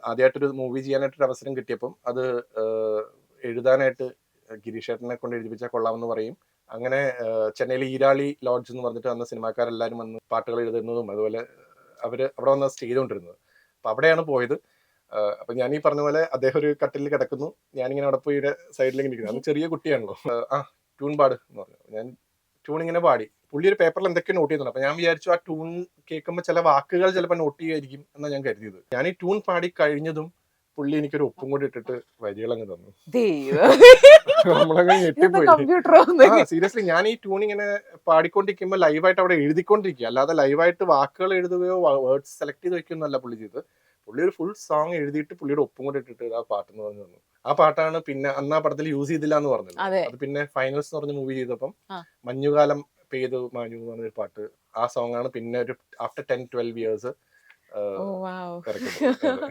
ആദ്യമായിട്ടൊരു മൂവി ചെയ്യാനായിട്ടൊരു അവസരം കിട്ടിയപ്പം അത് എഴുതാനായിട്ട് ഗിരീഷേട്ടനെ കൊണ്ട് എഴുതിപ്പിച്ചാൽ കൊള്ളാമെന്ന് പറയും. അങ്ങനെ ചെന്നൈയിലെ ഈരാളി ലോഡ്ജ് എന്ന് പറഞ്ഞിട്ട് അന്ന് സിനിമാക്കാരെല്ലാവരും വന്ന് പാട്ടുകൾ എഴുതുന്നതും അതുപോലെ അവര് അവിടെ വന്ന് ചെയ്തുകൊണ്ടിരുന്നത്. അപ്പൊ അവിടെയാണ് പോയത്. അപ്പൊ ഞാൻ ഈ പറഞ്ഞ പോലെ അദ്ദേഹം ഒരു കട്ടിലിൽ കിടക്കുന്നു, ഞാനിങ്ങനെ അവിടെ പോയി സൈഡിലേക്ക് നിൽക്കുന്നു. അന്ന് ചെറിയ കുട്ടിയാണല്ലോ. ആ ട്യൂൺ പാട് എന്ന് പറഞ്ഞു. ഞാൻ ട്യൂൺ ഇങ്ങനെ പാടി. പുള്ളി ഒരു പേപ്പറിൽ എന്തൊക്കെയോ നോട്ട് ചെയ്യുന്നുണ്ട്. അപ്പൊ ഞാൻ വിചാരിച്ചു ആ ട്യൂൺ കേൾക്കുമ്പോൾ ചില വാക്കുകൾ ചിലപ്പോൾ നോട്ട് ചെയ്യുമായിരിക്കും എന്നാണ് ഞാൻ കരുതിയത്. ഞാൻ ഈ ട്യൂൺ പാടി കഴിഞ്ഞതും പുള്ളി എനിക്കൊരു ഒപ്പും കൂടി ഇട്ടിട്ട് വരികളങ്ങ് തന്നു. നമ്മളങ്ങ് ഞെട്ടിപ്പോയി. സീരിയസ്ലി ഞാൻ ഈ ട്യൂൺ ഇങ്ങനെ പാടിക്കൊണ്ടിരിക്കുമ്പോൾ ലൈവായിട്ട് അവിടെ എഴുതിക്കൊണ്ടിരിക്കുക, അല്ലാതെ ലൈവായിട്ട് വാക്കുകൾ എഴുതുകയോ വേർഡ്സ് സെലക്ട് ചെയ്ത് വെക്കുകയൊന്നുമല്ല പുള്ളി ചെയ്ത്. പുള്ളി ഒരു ഫുൾ സോങ് എഴുതിയിട്ട് പുള്ളിയുടെ ഒപ്പും കൂടി ഇട്ടിട്ട് ആ പാട്ടെന്ന് പറഞ്ഞു തന്നു. ആ പാട്ടാണ് പിന്നെ അന്ന് ആ പടത്തിൽ യൂസ് ചെയ്തില്ല എന്ന് പറഞ്ഞത്. അത് പിന്നെ ഫൈനൽസ് എന്ന് പറഞ്ഞ മൂവി ചെയ്തപ്പം മഞ്ഞുകാലം പെയ്തു മാഞ്ഞു എന്ന് പറഞ്ഞൊരു പാട്ട്, ആ സോങ് ആണ് പിന്നെ ഒരു ആഫ്റ്റർ 10-12 years ഇറക്കുന്നത്.